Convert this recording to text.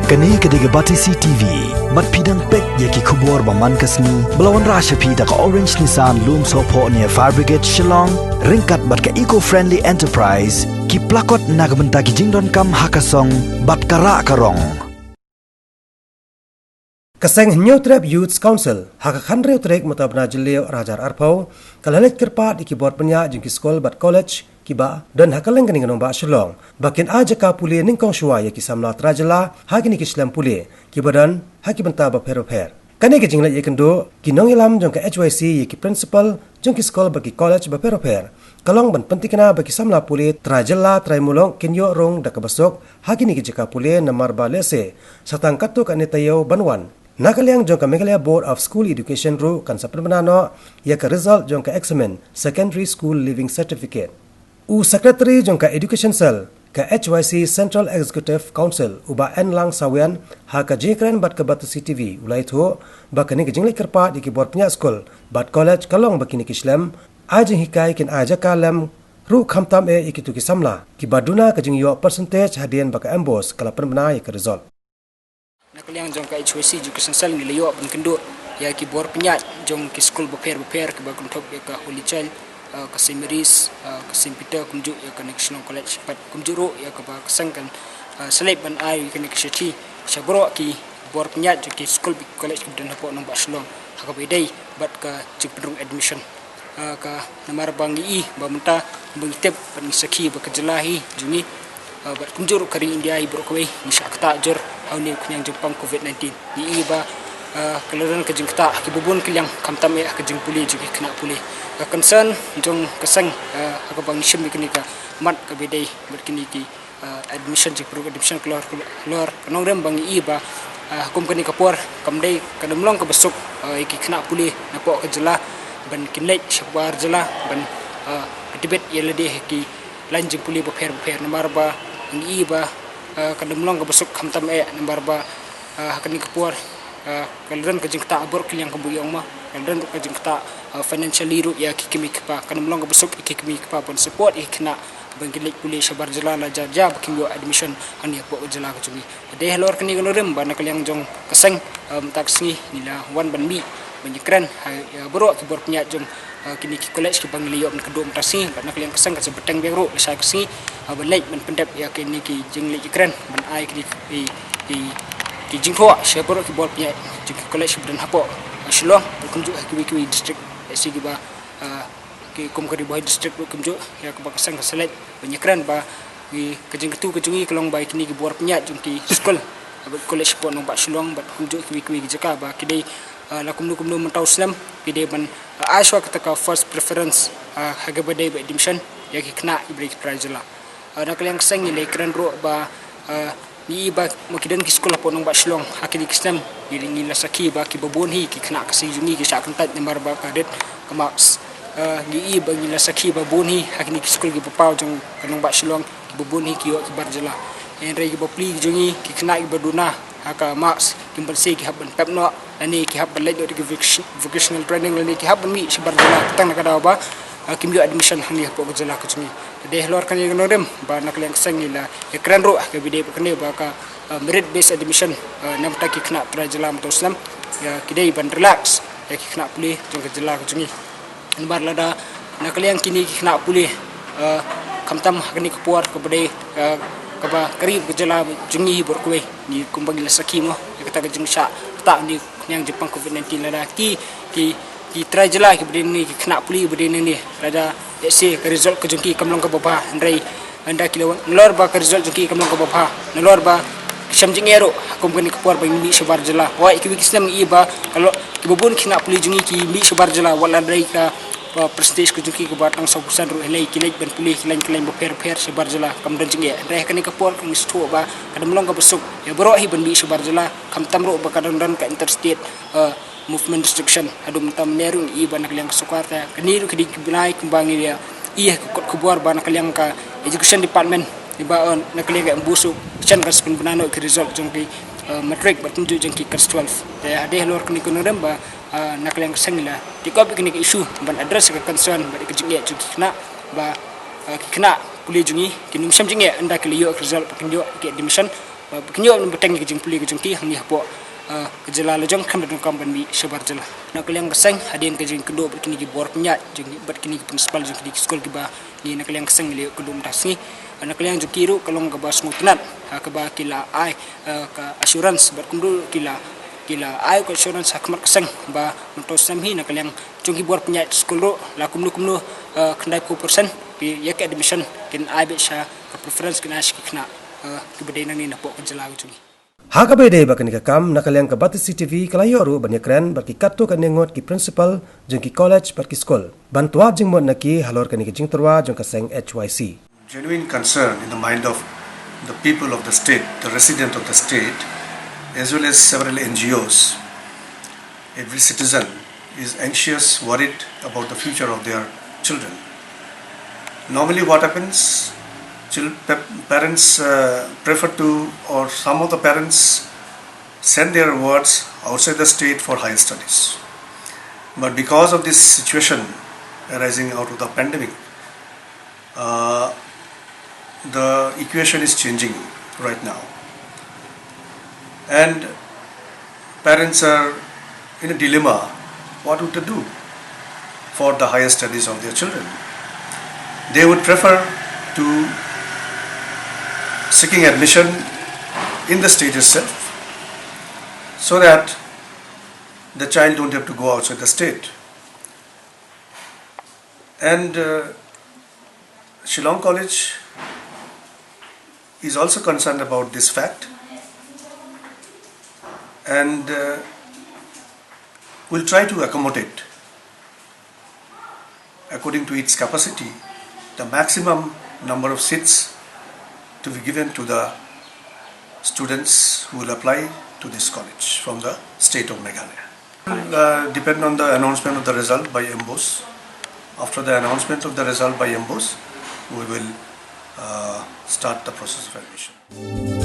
Kani kediga bati CTV, mat pidang pek yaki kubur baman kasni, belawan rasha pida ka Orange Nissan Loom Sopo near Fire Brigade Shillong, ringkat bat ka eco-friendly enterprise, ki plakot nagbenta ki jingdon kam hakasong, bat kara karong. Kaseng New Trap Youth Council, hakakan reu trek matabna jelio rajar arpau, kalalet kerpat iki buat penyak jengki skol bat college, kiba dan hakaleng kini nganong ba Shillong. Bakin aja ka puli ningkong shua ya kisamla trajala, haki ni kislam puli, kiba dan haki benta ba per. Kani ke jingla ye kendo, kinong ilam jong ka HYC ye ki principal, jong ki skol bagi college ba per. Kalong ban pentikna bagi samla puli trajala traimulong kinyo rong da kabasok, haki ni ki jika puli namar ba lese, satang katuk anitayo banwan. Nakaliang jong ka Meghalaya Board of School Education ru kan sa penmanano ya ka result jong ka examen Secondary School Living Certificate. U Secretary jong ka Education Cell ka HYC Central Executive Council uba Enlang Sawian ha ka jikren bat ka batu CTV ulai tu ba kani ka jingli kerpa di keyboard punya school bat college kalong bakini kislam ajing hikai kin aja kalam ru khamtam ikitu kisamla ki baduna ka jing yo percentage hadian baka embos kala penmana ya ka result. Nakaliang jong ka HYC Education Cell ngiliyo ban kendo ya ki bor penyat jong ki school beper ki ba kuntok ya ka Holy Child ka St. Mary's ka St. Peter kumju ya ka National College pat kumjuro ya ka ba kesangkan selip ban ai ka ni kishati sabro ki bor penyat jong ki school college dan hapo nang ba Shillong ha ka bedai bat ka jipdrung admission ka namar bangi ba munta bangitep ban saki ba kejelahi jungi bat kumjuro kari India ibro kowe ni syakta jor awni kunyang Jepang COVID-19 di iba kelaran ke jengkta ki bubun kilang kamtam ya ke jeng puli juga kena puli concern jong keseng aku bang shim ni ka mat ke bedai berkini ki admission je pro admission keluar kanong rem bang iba hukum kini kapor kamdai kadamlong ke besuk ki kena puli napok ke jela ban kinlek syakbar jela ban debet yelade ki lanjing puli beper namar ba iba kadamlong ke besuk kamtam nambar ba hakani kapor kaliran ke jengta abor kilang kebuyong ma kaliran ke jengta financially ru ya kikimi pa kadamlong ke besuk kikimi pa pon support ikna bangkilik puli sabar jela la jaja bakimyo admission ani po jela ke cumi de helor kini gonorem ban kaliang jong keseng taksi nila wan ban mi banyikran boro ki bor punya jong kini ki college ki bangliyop na kedom tasi ban kaliang keseng ka sebeteng bero sa kesi balai ban pendap ya kini ki jingli ikran ban ai kini ki jingho syaboro ki bor punya jing college dan hapo Shillong kumju ki district sigi ba ki kumkari boy district kumju ya ka bakasang salet banyakran ba ki kajing ketu kejungi kelong ba kini ki bor punya jing ki school college po nang ba Shillong ba kumju ki jaka ba kidai lakum mentau Islam kidai ban aswa kata first preference haga badai ba admission ya ki kena ibrik prajala nak yang seng ni kran ro ba ni ba makidan ki sekolah po nang ba Shillong hakini Islam giling lasaki ba ki babon hi ki kena kasi jungi ki sak kentat namar ba kadet kamaps gi ba ngila saki babon hi hakini ki sekolah ki papau jong kanang ba Shillong ki babon hi ki yo ki barjala en rei ki bapli jungi ki kena ki baduna haka maps ki balse ki haban pepno ani ki haban led ki vocational training lani ki haban mi si barjala tang nakada ba kimyo admission hani po gajala ko jungi de helor kan yang norem ba nakaliang sangila ekran ro ke bide kene ba ka merit based admission namta ki kena trajalam to Islam ya kidai ban relax ya ki kena pulih jong gajala ko jungi bar lada nakaliang kini ki kena pulih kamtam kini kepuar ke bide kaba kari gajala jungi bor kowe ni kumbagi lasaki mo kata jung sha ta ni yang Jepang COVID-19 lada ki trajala ki bide ni ki kena pulih bide ni rada se ke result ke jungki kamlong ke bapa andai anda kilawan lor ba ke result jungki kamlong ke bapa lor ba samjing ero hukum kini kepuar ba mi sebar jela wa iki Islam iba kalau ki bubun kena pulih jungi ki mi sebar jela wala dai ka prestige ke jungki ke batang sausan ru helai ki ban pulih kilan beper sebar jela kamdan jingi andai kini kepuar ke mistu ba kadamlong ke besuk ya bro hi ban mi sebar jela kamtam ro ba kadang ka interstate movement restriction adum tam nerung i ban kaliang sukarta keniru kedi binai kembang dia ko kubuar ban kaliang ka education department iba on nakaliang ka busuk chan ka spin banano ki result jong ki matric bat tunju jong ki class 12 ya ade lor kini kuno ba nakaliang sangila di ko kini ka issue ban address ka concern ba ki jingi jong kena ba ki kena kuliah jungi kinum samjing ya anda kaliyo result pakinjo ki admission Kenyo beteng ke jeng puli ke jeng ti hang ni hapo kejala lejong kam dong kam ban mi sebar jela. Nak liang keseng hadin ke jeng kedua berkini ki bor penyat jeng berkini ki principal jeng di sekolah ki ba ni nak liang keseng li kedum tasni. Nak liang jeng kiru kalong ke ba smutnat ke ba kila ai ka assurance berkundu kila ai ko assurance hakmat keseng ba untuk samhi nak liang jeng ki bor penyat sekolah la kumnu kendai ko persen pi yak admission kin ai be sha ka preference kin ash ki kena ki bedai nang ni napok kejala jeng. Hakabede bakan ka kam nakaliang ka batu CCTV kalayo ru banyak kren barki katto kan nengot ki principal jeng ki college barki school bantua jeng mod naki halor kan ki jeng terwa jeng ka seng HYC. Genuine concern in the mind of the people of the state, the resident of the state, as well as several NGOs. Every citizen is anxious, worried about the future of their children. Normally what happens, parents prefer to, or some of the parents send their wards outside the state for higher studies. But because of this situation arising out of the pandemic, the equation is changing right now. And parents are in a dilemma, what would they do for the higher studies of their children? They would prefer to seeking admission in the state itself so that the child don't have to go outside the state. And Shillong College is also concerned about this fact and will try to accommodate according to its capacity the maximum number of seats to be given to the students who will apply to this college from the state of Meghalaya. It will depend on the announcement of the result by MBOS. After the announcement of the result by MBOS, we will start the process of admission.